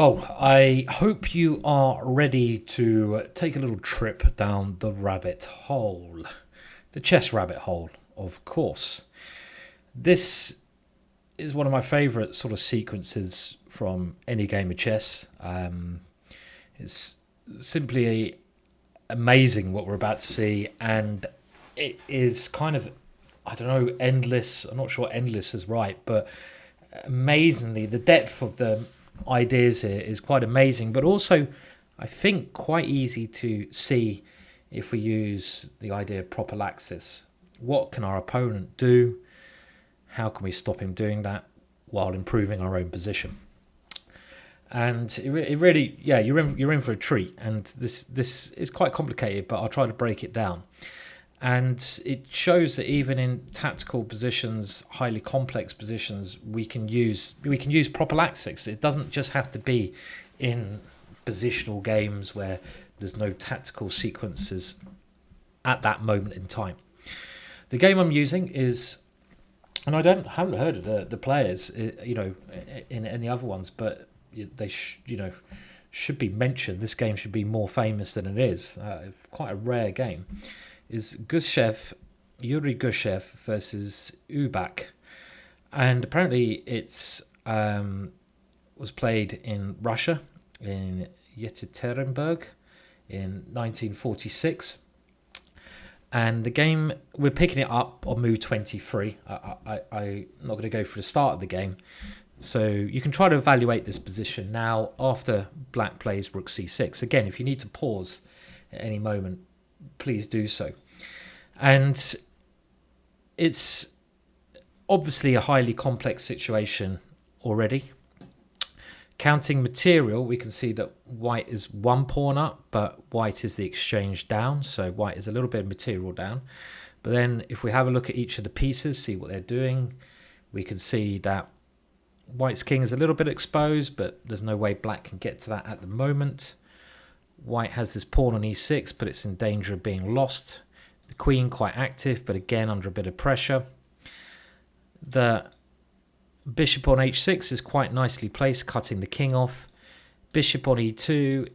Well, I hope you are ready to take a little trip down the rabbit hole. The chess rabbit hole, of course. This is one of my favourite sort of sequences from any game of chess. It's simply amazing what we're about to see, and it is kind of, I don't know, endless. I'm not sure endless is right, but amazingly, the depth of the ideas here is quite amazing, but also I think quite easy to see if we use the idea of prophylaxis. What can our opponent do? How can we stop him doing that while improving our own position? And it really, yeah, you're in for a treat. And this is quite complicated, but I'll try to break it down. And it shows that even in tactical positions, highly complex positions, we can use prophylaxis. It doesn't just have to be in positional games where there's no tactical sequences at that moment in time. The game I'm using is, and haven't heard of the players, in any other ones, but they should be mentioned. This game should be more famous than it is. Quite a rare game. Is Yuri Gusev versus Auerbach, and apparently it's was played in Russia in Yekaterinburg in 1946. And the game, we're picking it up on move 23. I'm not going to go through the start of the game. So you can try to evaluate this position now after black plays rook c6. Again, if you need to pause at any moment, please do so. And it's obviously a highly complex situation already. Counting material, we can see that white is one pawn up, but white is the exchange down. So white is a little bit of material down. But then if we have a look at each of the pieces, see what they're doing, we can see that white's king is a little bit exposed, but there's no way black can get to that at the moment. White has this pawn on e6, but it's in danger of being lost. The queen quite active, but again under a bit of pressure. The bishop on h6 is quite nicely placed, cutting the king off. Bishop on e2,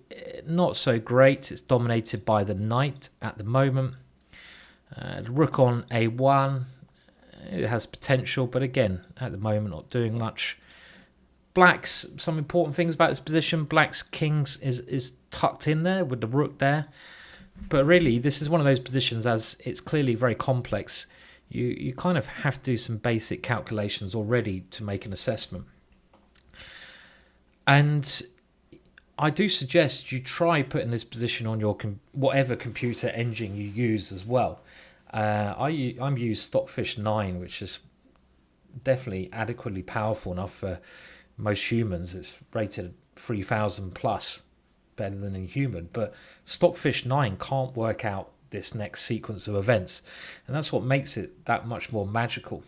not so great. It's dominated by the knight at the moment. Rook on a1, it has potential, but again, at the moment, not doing much. Black's, some important things about this position, black's kings is tucked in there with the rook there. But really, this is one of those positions, as it's clearly very complex, you kind of have to do some basic calculations already to make an assessment. And I do suggest you try putting this position on your whatever computer engine you use as well. I'm used Stockfish 9, which is definitely adequately powerful enough for most humans. It's rated 3000 plus, better than a human. But Stockfish 9 can't work out this next sequence of events. And that's what makes it that much more magical.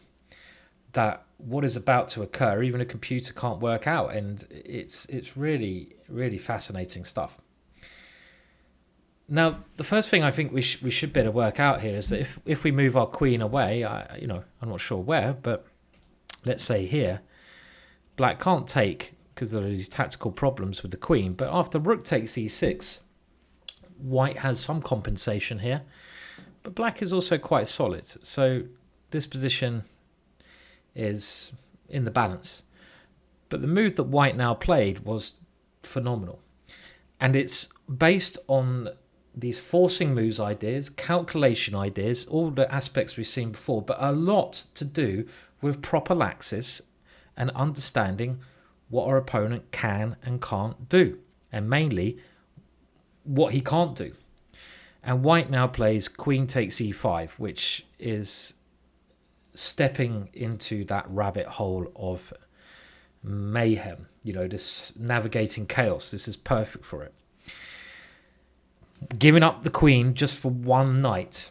That what is about to occur, even a computer can't work out. And it's really, really fascinating stuff. Now, the first thing I think we should better work out here is that if we move our queen away, I'm not sure where, but let's say here, black can't take because there are these tactical problems with the queen. But after rook takes e6, white has some compensation here, but black is also quite solid. So this position is in the balance. But the move that white now played was phenomenal. And it's based on these forcing moves ideas, calculation ideas, all the aspects we've seen before, but a lot to do with prophylaxis and understanding what our opponent can and can't do, and mainly what he can't do. And white now plays queen takes e5, which is stepping into that rabbit hole of mayhem, this navigating chaos. This is perfect for it. Giving up the queen just for one knight.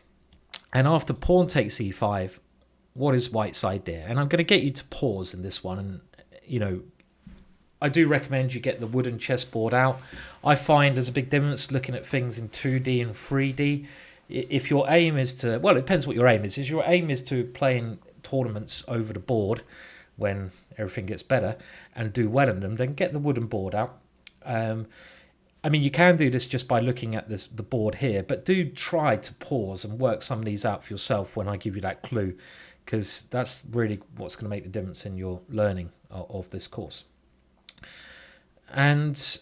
And after pawn takes e5, what is white's idea? And I'm going to get you to pause in this one. And, I do recommend you get the wooden chessboard out. I find there's a big difference looking at things in 2D and 3D. If your aim is to, well, it depends what your aim is. If your aim is to play in tournaments over the board when everything gets better and do well in them, then get the wooden board out. I mean, you can do this just by looking at the board here, but do try to pause and work some of these out for yourself when I give you that clue, because that's really what's going to make the difference in your learning of this course. And,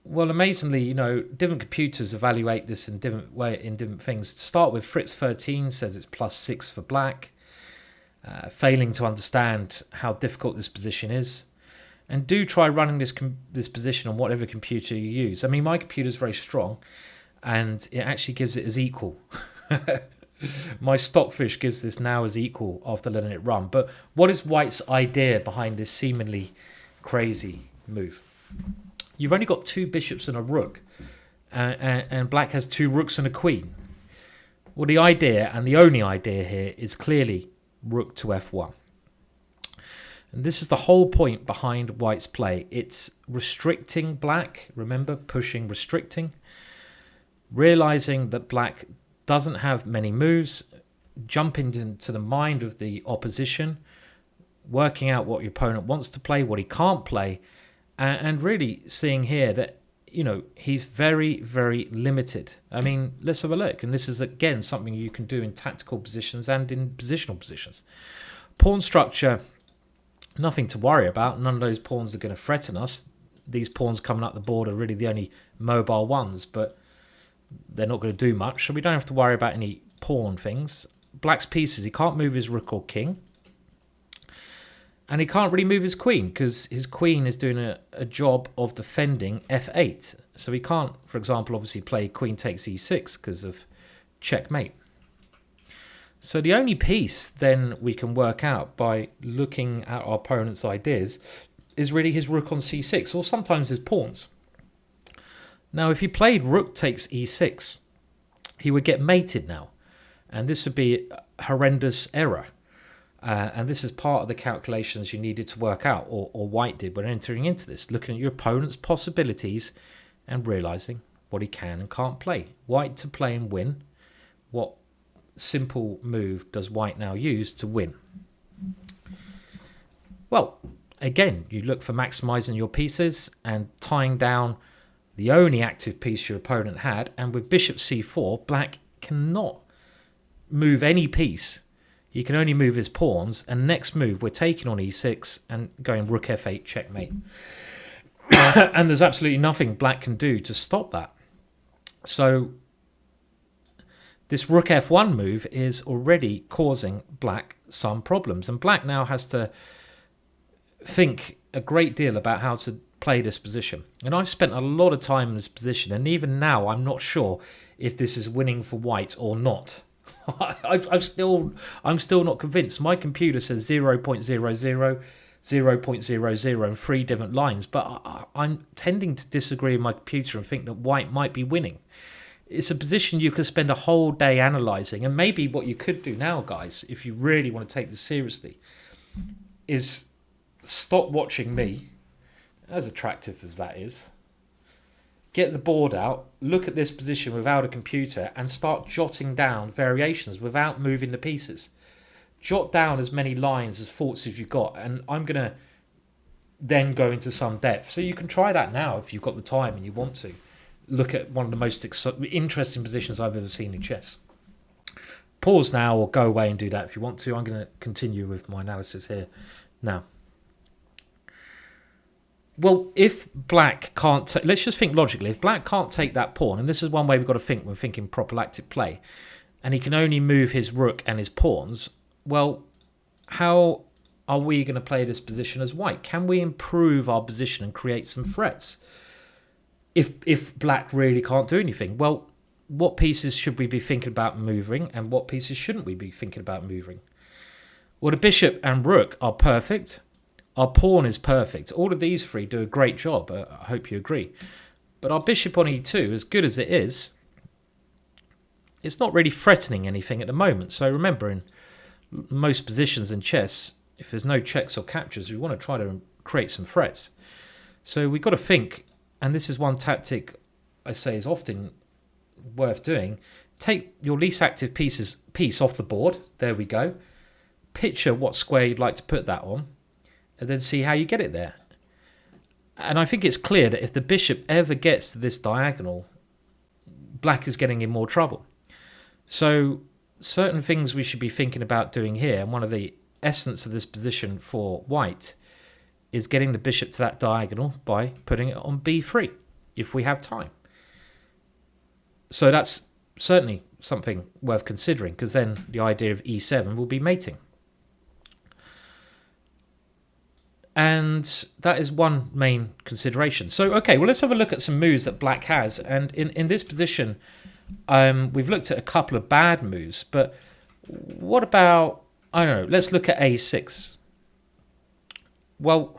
well, amazingly, you know, different computers evaluate this in different things. To start with, Fritz 13 says it's +6 for black, failing to understand how difficult this position is. And do try running this position on whatever computer you use. I mean, my computer is very strong, and it actually gives it as equal. My Stockfish gives this now as equal after letting it run. But what is White's idea behind this seemingly crazy move? You've only got 2 bishops and a rook, and Black has 2 rooks and a queen. Well, the idea, and the only idea here, is clearly rook to f1. And this is the whole point behind White's play. It's restricting Black. Remember, pushing, restricting. Realizing that Black doesn't have many moves. Jumping into the mind of the opposition. Working out what your opponent wants to play, what he can't play. And really seeing here that, you know, he's very, very limited. I mean, let's have a look. And this is, again, something you can do in tactical positions and in positional positions. Pawn structure, nothing to worry about. None of those pawns are going to threaten us. These pawns coming up the board are really the only mobile ones, but they're not going to do much, so we don't have to worry about any pawn things. Black's pieces, he can't move his rook or king. And he can't really move his queen, because his queen is doing a job of defending f8. So he can't, for example, obviously play queen takes e6 because of checkmate. So the only piece then we can work out by looking at our opponent's ideas is really his rook on c6, or sometimes his pawns. Now, if he played rook takes e6, he would get mated now. And this would be a horrendous error. And this is part of the calculations you needed to work out, or White did when entering into this, looking at your opponent's possibilities and realising what he can and can't play. White to play and win. What simple move does White now use to win? Well, again, you look for maximising your pieces and tying down the only active piece your opponent had. And with bishop c4, Black cannot move any piece. He can only move his pawns. And next move, we're taking on e6 and going rook f8 checkmate. And there's absolutely nothing Black can do to stop that. So this rook f1 move is already causing Black some problems. And Black now has to think a great deal about how to play this position. And I've spent a lot of time in this position. And even now, I'm not sure if this is winning for White or not. I'm still not convinced. My computer says 0.00, 0.00 and 3 different lines. But I'm tending to disagree with my computer and think that White might be winning. It's a position you could spend a whole day analysing. And maybe what you could do now, guys, if you really want to take this seriously, is stop watching me, as attractive as that is. Get the board out, look at this position without a computer, and start jotting down variations without moving the pieces. Jot down as many lines as thoughts as you've got, and I'm going to then go into some depth. So you can try that now if you've got the time and you want to. Look at one of the most interesting positions I've ever seen in chess. Pause now or go away and do that if you want to. I'm going to continue with my analysis here now. Well, if Black can't... let's just think logically. If Black can't take that pawn, and this is one way we've got to think when thinking prophylactic play, and he can only move his rook and his pawns, well, how are we going to play this position as White? Can we improve our position and create some threats? If Black really can't do anything, well, what pieces should we be thinking about moving, and what pieces shouldn't we be thinking about moving? Well, the bishop and rook are perfect. Our pawn is perfect. All of these three do a great job. I hope you agree. But our bishop on e2, as good as it is, it's not really threatening anything at the moment. So remember, in most positions in chess, if there's no checks or captures, we want to try to create some threats. So we've got to think, and this is one tactic I say is often worth doing. Take your least active piece off the board. There we go. Picture what square you'd like to put that on, and then see how you get it there. And I think it's clear that if the bishop ever gets to this diagonal, black is getting in more trouble. So certain things we should be thinking about doing here, and one of the essence of this position for white is getting the bishop to that diagonal by putting it on b3 if we have time. So that's certainly something worth considering, because then the idea of e7 will be mating. And that is one main consideration. So, okay, well, let's have a look at some moves that black has. And in this position, we've looked at a couple of bad moves. But what about, I don't know, let's look at a6. Well,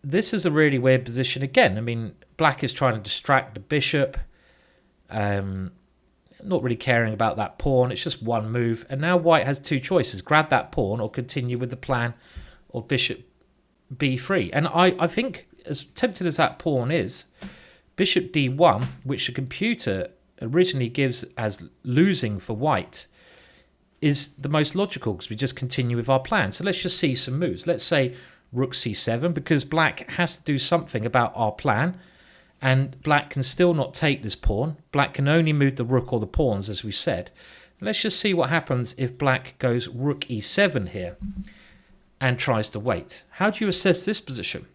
this is a really weird position again. I mean, black is trying to distract the bishop. Not really caring about that pawn. It's just one move. And now white has two choices. Grab that pawn or continue with the plan of bishop b3. And I think, as tempted as that pawn is, bishop d1, which the computer originally gives as losing for white, is the most logical because we just continue with our plan. So let's just see some moves. Let's say rook c7, because black has to do something about our plan, and black can still not take this pawn. Black can only move the rook or the pawns, as we said. Let's just see what happens if black goes rook e7 here and tries to wait. How do you assess this position?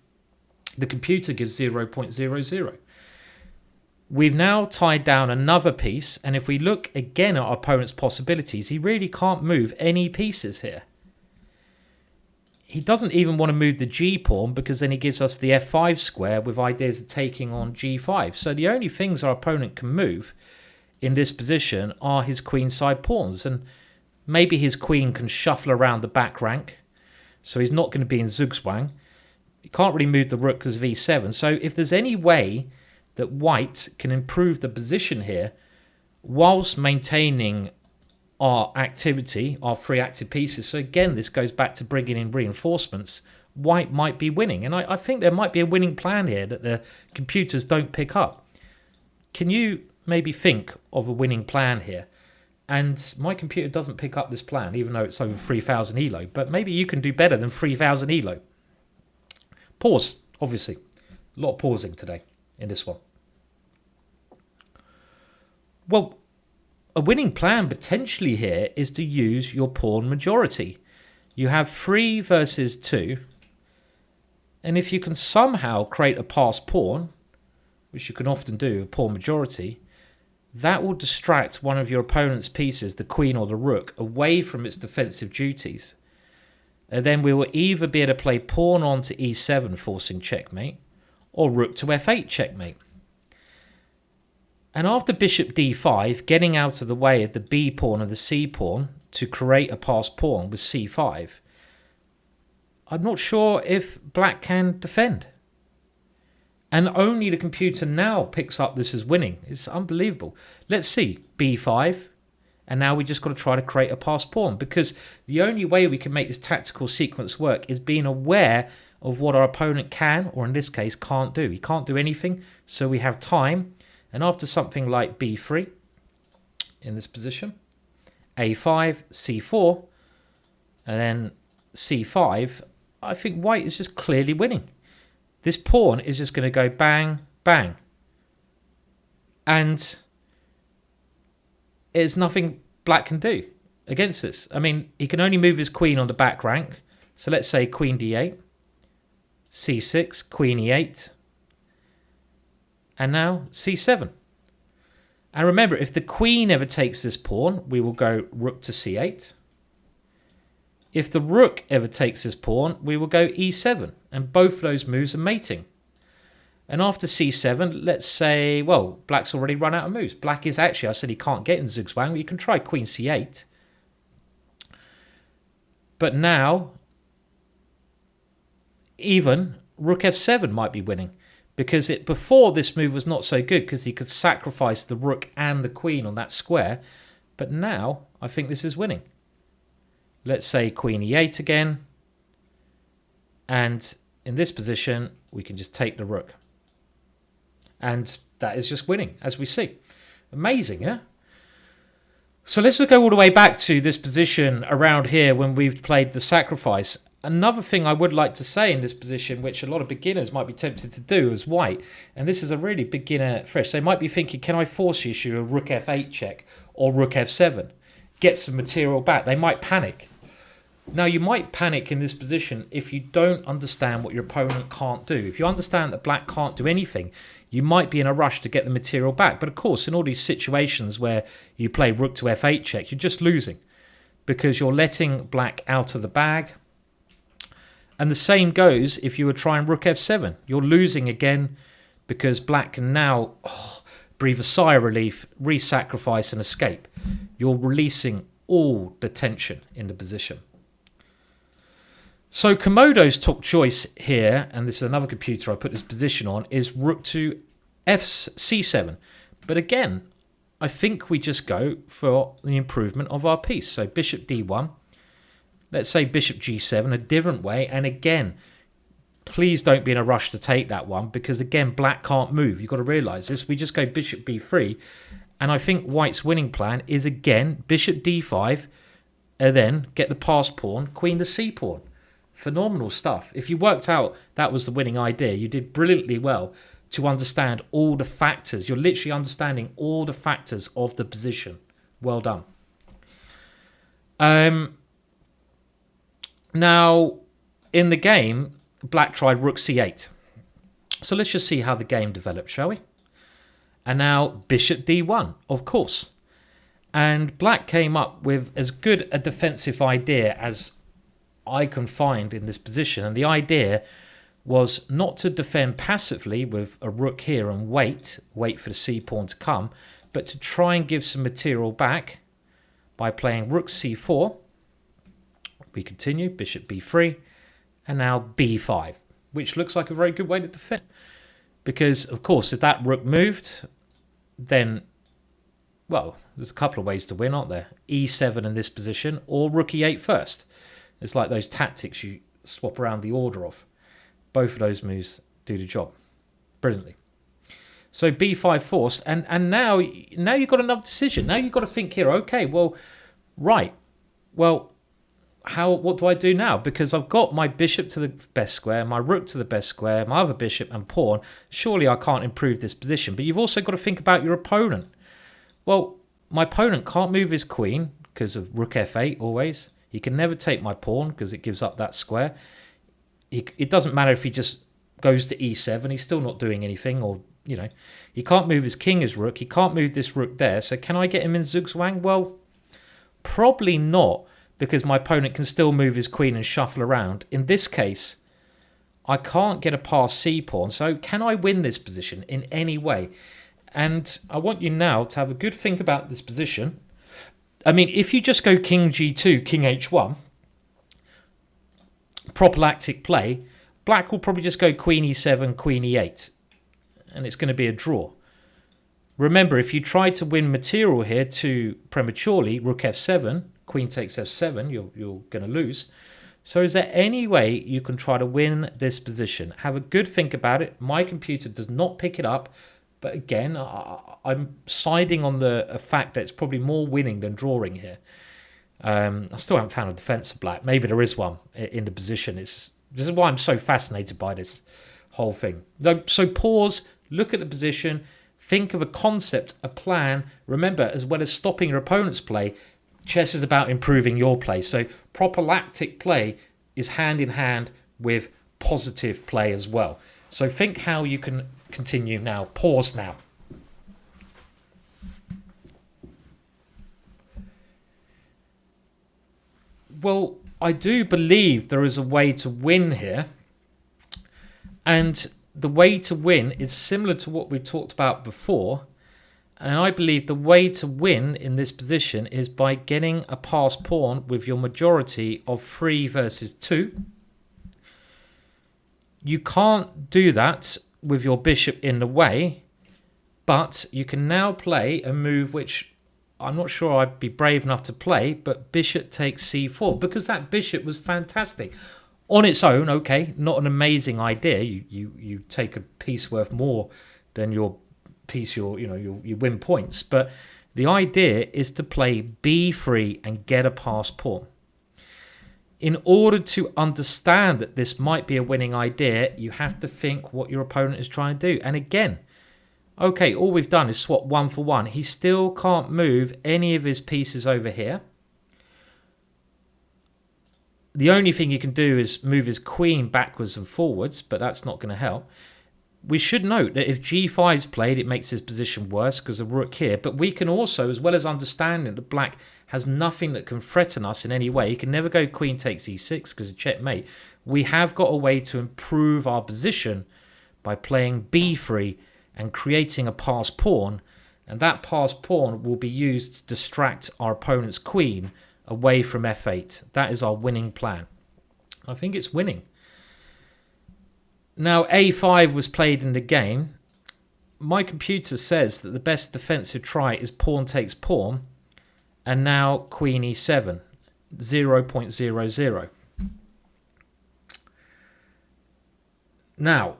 The computer gives 0.00. We've now tied down another piece, and if we look again at our opponent's possibilities, he really can't move any pieces here. He doesn't even want to move the g pawn, because then he gives us the f5 square with ideas of taking on g5. So the only things our opponent can move in this position are his queenside pawns, and maybe his queen can shuffle around the back rank. So he's not going to be in zugzwang. He can't really move the rook because of e7. So if there's any way that white can improve the position here whilst maintaining our activity, our free active pieces. So again, this goes back to bringing in reinforcements. White might be winning. And I think there might be a winning plan here that the computers don't pick up. Can you maybe think of a winning plan here? And my computer doesn't pick up this plan, even though it's over 3,000 elo. But maybe you can do better than 3,000 elo. Pause, obviously. A lot of pausing today in this one. Well, a winning plan potentially here is to use your pawn majority. You have 3 versus 2. And if you can somehow create a passed pawn, which you can often do, a pawn majority, that will distract one of your opponent's pieces, the queen or the rook, away from its defensive duties. And then we will either be able to play pawn on to e7, forcing checkmate, or rook to f8, checkmate. And after bishop d5, getting out of the way of the b pawn and the c pawn to create a passed pawn with c5, I'm not sure if black can defend. And only the computer now picks up this as winning. It's unbelievable. Let's see, b5. And now we just got to try to create a passed pawn, because the only way we can make this tactical sequence work is being aware of what our opponent can, or in this case, can't do. He can't do anything, so we have time. And after something like b3, in this position, a5, c4, and then c5, I think white is just clearly winning. This pawn is just going to go bang, bang. And there's nothing black can do against this. I mean, he can only move his queen on the back rank. So let's say queen d8, c6, queen e8, and now c7. And remember, if the queen ever takes this pawn, we will go rook to c8. If the rook ever takes this pawn, we will go e7. And both of those moves are mating. And after c7, let's say, well, black's already run out of moves. Black is actually, I said he can't get in zugzwang, but you can try queen c8. But now, even rook f7 might be winning. Because before this move was not so good, because he could sacrifice the rook and the queen on that square. But now, I think this is winning. Let's say queen e8 again. And in this position, we can just take the rook. And that is just winning, as we see. Amazing, yeah? So let's go all the way back to this position around here when we've played the sacrifice. another thing I would like to say in this position, which a lot of beginners might be tempted to do as white, and this is a really beginner fresh, they might be thinking, can I force issue a rook f8 check or rook f7? Get some material back. They might panic. Now, you might panic in this position if you don't understand what your opponent can't do. If you understand that black can't do anything, you might be in a rush to get the material back. But of course, in all these situations where you play rook to f8 check, you're just losing because you're letting black out of the bag. And the same goes if you were trying rook f7. You're losing again because black can now breathe a sigh of relief, re-sacrifice and escape. You're releasing all the tension in the position. So Komodo's top choice here, and this is another computer I put this position on, is rook to c7. But again, I think we just go for the improvement of our piece. So bishop d1. Let's say bishop g7, a different way. And again, please don't be in a rush to take that one because, again, black can't move. You've got to realise this. We just go bishop b3. And I think white's winning plan is, again, bishop d5, and then get the passed pawn, queen to c pawn. Phenomenal stuff. If you worked out that was the winning idea, you did brilliantly well to understand all the factors. You're literally understanding all the factors of the position. Well done. Now, in the game, black tried rook c8. So let's just see how the game developed, shall we? And now bishop d1, of course. And black came up with as good a defensive idea as I can find in this position. And the idea was not to defend passively with a rook here and wait for the c-pawn to come, but to try and give some material back by playing rook c4. We continue, bishop b3, and now b5, which looks like a very good way to defend. Because, of course, if that rook moved, then, well, there's a couple of ways to win, aren't there? e7 in this position, or rook e8 first. It's like those tactics you swap around the order of. Both of those moves do the job brilliantly. So b5 forced, and now you've got another decision. Now you've got to think here, okay, well, right, well, what do I do now? Because I've got my bishop to the best square, my rook to the best square, my other bishop and pawn. Surely I can't improve this position. But you've also got to think about your opponent. Well, my opponent can't move his queen because of rook f8 always. He can never take my pawn because it gives up that square. It doesn't matter if he just goes to e7. He's still not doing anything. Or, you know, he can't move his king as rook. He can't move this rook there. So can I get him in zugzwang? Well, probably not, because my opponent can still move his queen and shuffle around. In this case, I can't get a past c-pawn. So can I win this position in any way? And I want you now to have a good think about this position. I mean, if you just go king g2, king h1, prophylactic play, black will probably just go queen e7, queen e8. And it's going to be a draw. Remember, if you try to win material here too prematurely, rook f7, queen takes f7, you're going to lose. So is there any way you can try to win this position? Have a good think about it. My computer does not pick it up. But again, I'm siding on the fact that it's probably more winning than drawing here. I still haven't found a defense of black. Maybe there is one in the position. This is why I'm so fascinated by this whole thing. So pause, look at the position, think of a concept, a plan. Remember, as well as stopping your opponent's play, chess is about improving your play. So prophylactic play is hand in hand with positive play as well. So think how you can continue now. Pause now. Well, I do believe there is a way to win here. And the way to win is similar to what we talked about before. And I believe the way to win in this position is by getting a passed pawn with your majority of 3 versus 2. You can't do that with your bishop in the way, but you can now play a move which I'm not sure I'd be brave enough to play, but bishop takes c4, because that bishop was fantastic. On its own, okay, not an amazing idea. You take a piece worth more than your piece, you win points. But the idea is to play b3 and get a passed pawn. In order to understand that this might be a winning idea, you have to think what your opponent is trying to do. And again, okay, all we've done is swap 1 for 1. He still can't move any of his pieces over here. The only thing he can do is move his queen backwards and forwards, but that's not going to help. We should note that if g5 is played, it makes his position worse because of rook here. But we can also, as well as understanding that black has nothing that can threaten us in any way, he can never go queen takes e6 because of checkmate. We have got a way to improve our position by playing b3 and creating a passed pawn. And that passed pawn will be used to distract our opponent's queen away from f8. That is our winning plan. I think it's winning. Now, a5 was played in the game. My computer says that the best defensive try is pawn takes pawn. And now queen e7, 0.00. Now,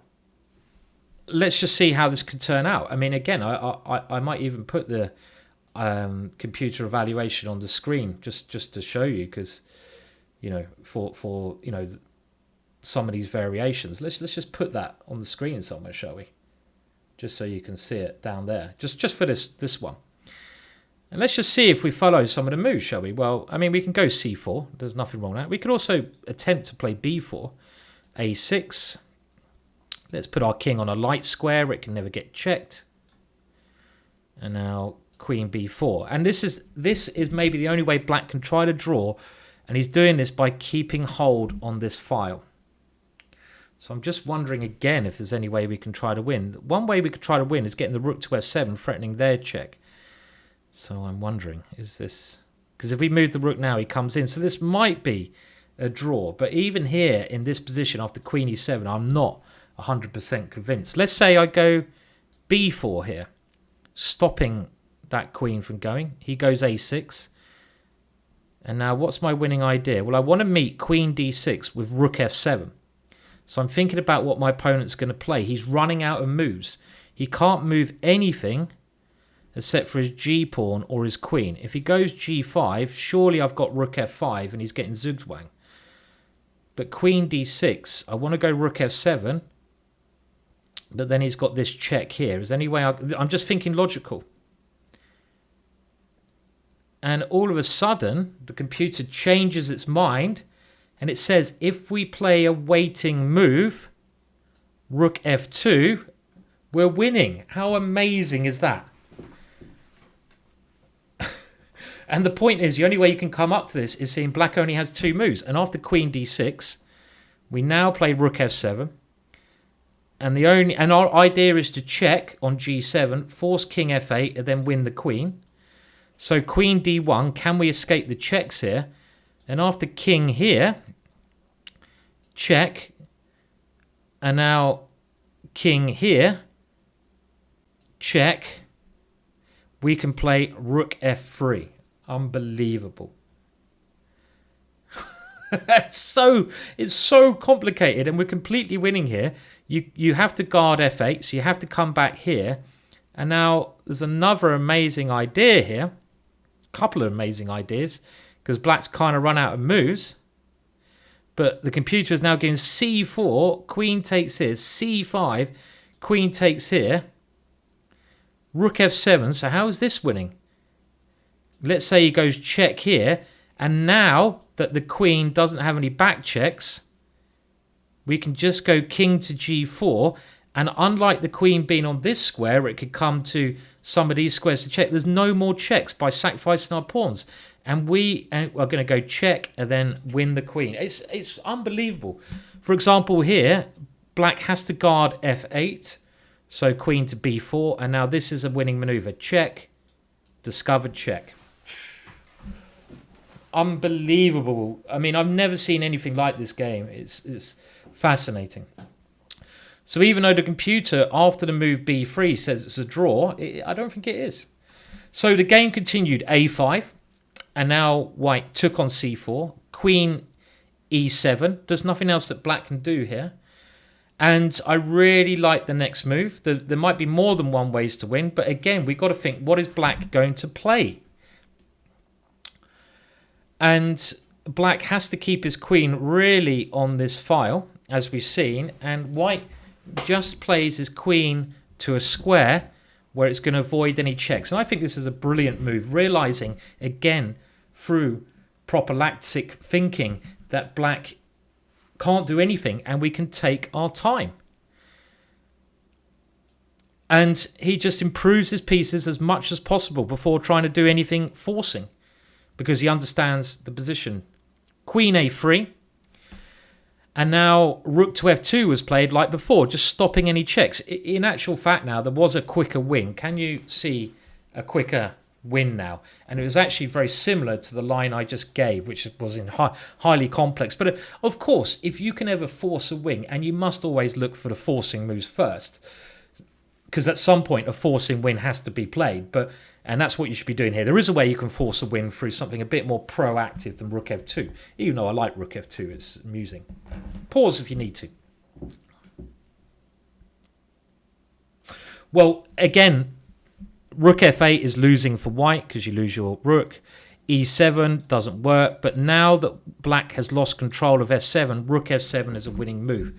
let's just see how this could turn out. I mean, again, I might even put the computer evaluation on the screen just to show you, because, you know, for you know, some of these variations. Let's just put that on the screen somewhere, shall we? Just so you can see it down there. Just for this one. And let's just see if we follow some of the moves, shall we? Well, I mean, we can go c4. There's nothing wrong with that. We could also attempt to play b4, a6. Let's put our king on a light square. It can never get checked. And now queen b4. And this is maybe the only way black can try to draw. And he's doing this by keeping hold on this file. So I'm just wondering again if there's any way we can try to win. One way we could try to win is getting the rook to f7, threatening their check. So I'm wondering, is this... Because if we move the rook now, he comes in. So this might be a draw. But even here, in this position, after queen e7, I'm not 100% convinced. Let's say I go b4 here, stopping that queen from going. He goes a6. And now what's my winning idea? Well, I want to meet queen d6 with rook f7. So I'm thinking about what my opponent's going to play. He's running out of moves. He can't move anything except for his g-pawn or his queen. If he goes g5, surely I've got rook f5 and he's getting zugzwang. But queen d6, I want to go rook f7, but then he's got this check here. Is there any way I'm just thinking logical. And all of a sudden, the computer changes its mind, and it says if we play a waiting move, rook f2, we're winning. How amazing is that? And the point is, the only way you can come up to this is seeing black only has 2 moves. And after queen d6, we now play rook f7. And our idea is to check on g7, force king f8, and then win the queen. So queen d1, can we escape the checks here? And after king here, check. And now king here, check. We can play rook f3. Unbelievable. It's so complicated, and we're completely winning here. You have to guard f8, so you have to come back here. And now there's another amazing idea here. A couple of amazing ideas, because black's kind of run out of moves. But the computer is now giving c4, queen takes here, c5, queen takes here, rook f7. So how is this winning? Let's say he goes check here, and now that the queen doesn't have any back checks, we can just go king to g4, and unlike the queen being on this square, it could come to some of these squares to check. There's no more checks by sacrificing our pawns, and we are going to go check and then win the queen. It's unbelievable. For example, here, black has to guard f8, so queen to b4, and now this is a winning maneuver. Check, discovered check. Unbelievable. I mean, I've never seen anything like this game. It's fascinating. So even though the computer, after the move b3, says it's a draw, I don't think it is. So the game continued a5, and now white took on c4, queen e7. There's nothing else that black can do here. And I really like the next move. There might be more than one ways to win, but again, we've got to think, what is black going to play? And black has to keep his queen really on this file, as we've seen, and white just plays his queen to a square where it's going to avoid any checks. And I think this is a brilliant move, realizing again through prophylactic thinking that black can't do anything and we can take our time. And he just improves his pieces as much as possible before trying to do anything forcing, because he understands the position. Queen a3. And now rook to f2 was played like before, just stopping any checks. In actual fact now, there was a quicker win. Can you see a quicker win now? And it was actually very similar to the line I just gave, which was in highly complex. But of course, if you can ever force a win, and you must always look for the forcing moves first, because at some point a forcing win has to be played. And that's what you should be doing here. There is a way you can force a win through something a bit more proactive than rook f2. Even though I like rook f2, it's amusing. Pause if you need to. Well, again, rook f8 is losing for white because you lose your rook. e7 doesn't work. But now that black has lost control of f7, rook f7 is a winning move.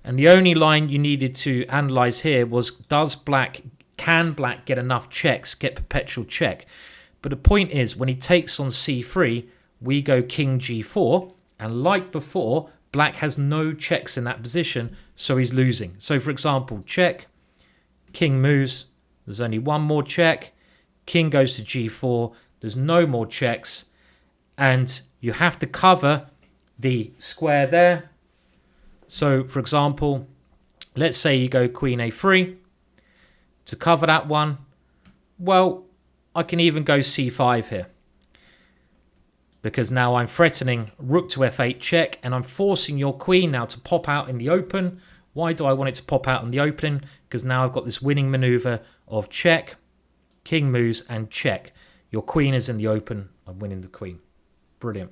And the only line you needed to analyze here was, can black get enough checks, get perpetual check? But the point is, when he takes on c3, we go king g4, and like before, black has no checks in that position, so he's losing. So for example, check, king moves, there's only one more check, king goes to g4, there's no more checks, and you have to cover the square there. So for example, let's say you go queen a3, to cover that one, well, I can even go c5 here. Because now I'm threatening rook to f8 check, and I'm forcing your queen now to pop out in the open. Why do I want it to pop out in the open? Because now I've got this winning maneuver of check, king moves, and check. Your queen is in the open. I'm winning the queen. Brilliant.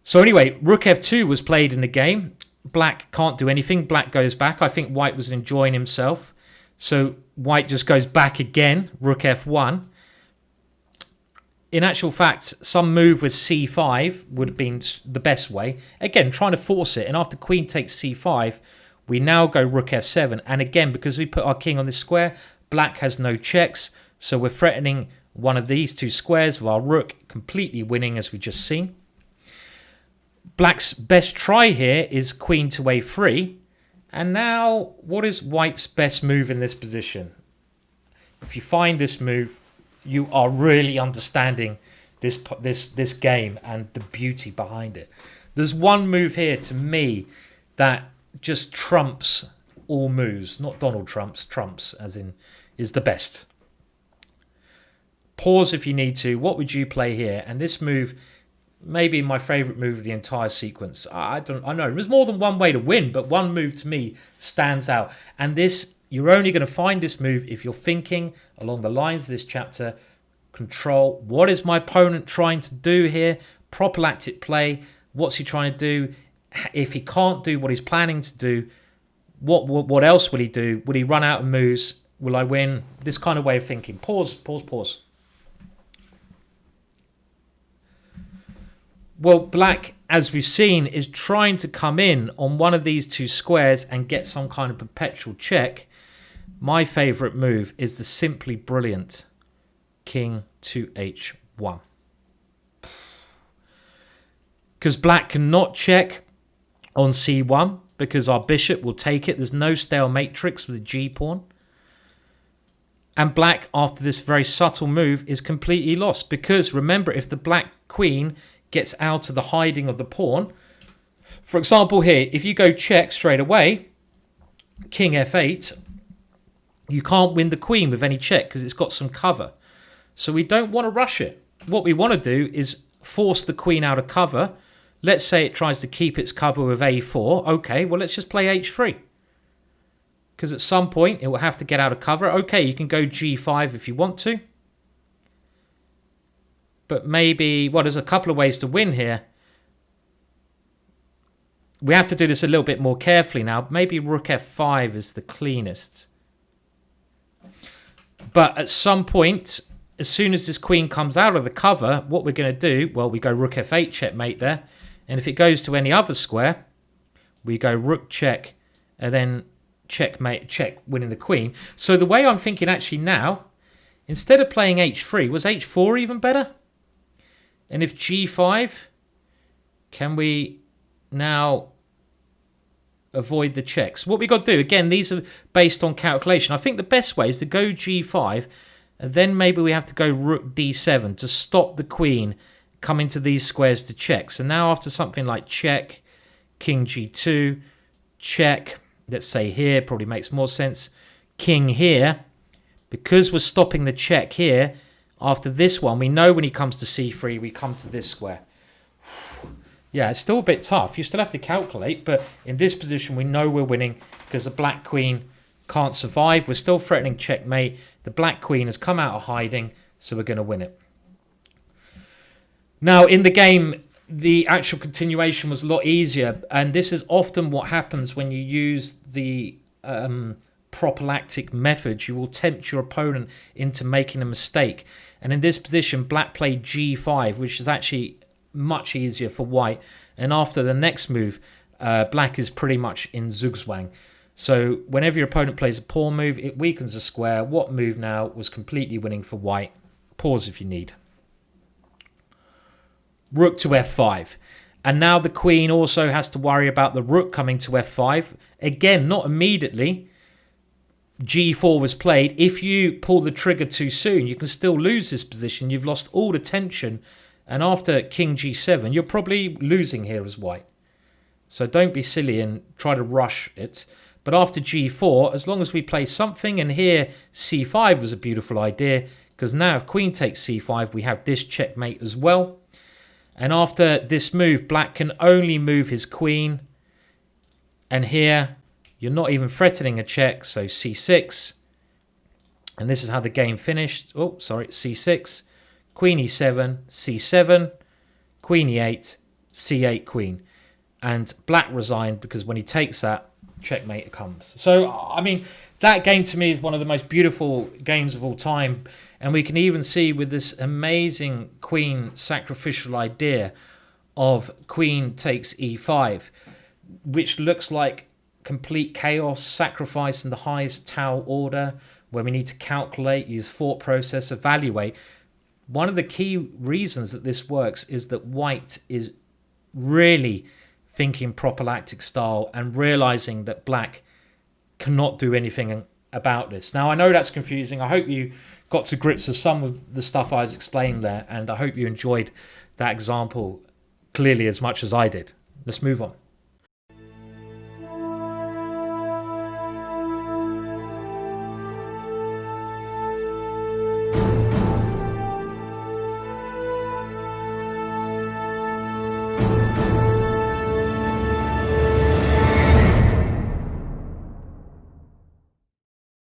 So anyway, rook f2 was played in the game. Black can't do anything. Black goes back. I think white was enjoying himself. So white just goes back again. Rook f1. In actual fact, some move with c5 would have been the best way. Again, trying to force it. And after queen takes c5, we now go rook f7. And again, because we put our king on this square, black has no checks. So we're threatening one of these two squares with our rook, completely winning as we just seen. Black's best try here is queen to a3. And now, what is white's best move in this position? If you find this move, you are really understanding this game and the beauty behind it. There's one move here to me that just trumps all moves. Not Donald Trump's, trumps as in is the best. Pause if you need to. What would you play here? And this move, maybe my favourite move of the entire sequence. I know there's more than one way to win, but one move to me stands out. And this, you're only going to find this move if you're thinking along the lines of this chapter. Control. What is my opponent trying to do here? Prophylactic play. What's he trying to do? If he can't do what he's planning to do, what else will he do? Will he run out of moves? Will I win? This kind of way of thinking. Pause. Well, black, as we've seen, is trying to come in on one of these two squares and get some kind of perpetual check. My favourite move is the simply brilliant king to h1. Because black cannot check on c1 because our bishop will take it. There's no stale matrix with the g-pawn. And black, after this very subtle move, is completely lost. Because remember, if the black queen gets out of the hiding of the pawn. For example here, if you go check straight away, king f8, you can't win the queen with any check because it's got some cover. So we don't want to rush it. What we want to do is force the queen out of cover. Let's say it tries to keep its cover with a4. Okay, well, let's just play h3. Because at some point, it will have to get out of cover. Okay, you can go g5 if you want to. But maybe, well, there's a couple of ways to win here. We have to do this a little bit more carefully now. Maybe rook f5 is the cleanest. But at some point, as soon as this queen comes out of the cover, what we're going to do, well, we go rook f8, checkmate there. And if it goes to any other square, we go rook check, and then checkmate, check, winning the queen. So the way I'm thinking actually now, instead of playing h3, was h4 even better? And if g5, can we now avoid the checks? What we got to do, again, these are based on calculation. I think the best way is to go g5, and then maybe we have to go rook d7 to stop the queen coming to these squares to check. So now after something like check, king g2, check, let's say here, probably makes more sense, king here, because we're stopping the check here, after this one, we know when he comes to c3, we come to this square. Yeah, it's still a bit tough. You still have to calculate, but in this position, we know we're winning because the black queen can't survive. We're still threatening checkmate. The black queen has come out of hiding, so we're going to win it. Now, in the game, the actual continuation was a lot easier, and this is often what happens when you use the prophylactic method. You will tempt your opponent into making a mistake. And in this position, black played g5, which is actually much easier for white. And after the next move, black is pretty much in Zugzwang. So whenever your opponent plays a pawn move, it weakens the square. What move now was completely winning for white? Pause if you need. Rook to f5. And now the queen also has to worry about the rook coming to f5. Again, not immediately. g4 was played. If you pull the trigger too soon, you can still lose this position. You've lost all the tension. And after king g7, you're probably losing here as white. So don't be silly and try to rush it. But after g4, as long as we play something, and here c5 was a beautiful idea, because now if queen takes c5, we have this checkmate as well. And after this move, black can only move his queen. And here, you're not even threatening a check, so c6. And this is how the game finished. Oh, sorry, c6. Queen e7, c7, queen e8, c8 queen. And black resigned because when he takes that, checkmate comes. So, I mean, that game to me is one of the most beautiful games of all time. And we can even see with this amazing queen sacrificial idea of queen takes e5, which looks like complete chaos, sacrifice in the highest Tau order, where we need to calculate, use thought process, evaluate. One of the key reasons that this works is that white is really thinking prophylactic style and realizing that black cannot do anything about this. Now, I know that's confusing. I hope you got to grips with some of the stuff I was explaining there, and I hope you enjoyed that example clearly as much as I did. Let's move on.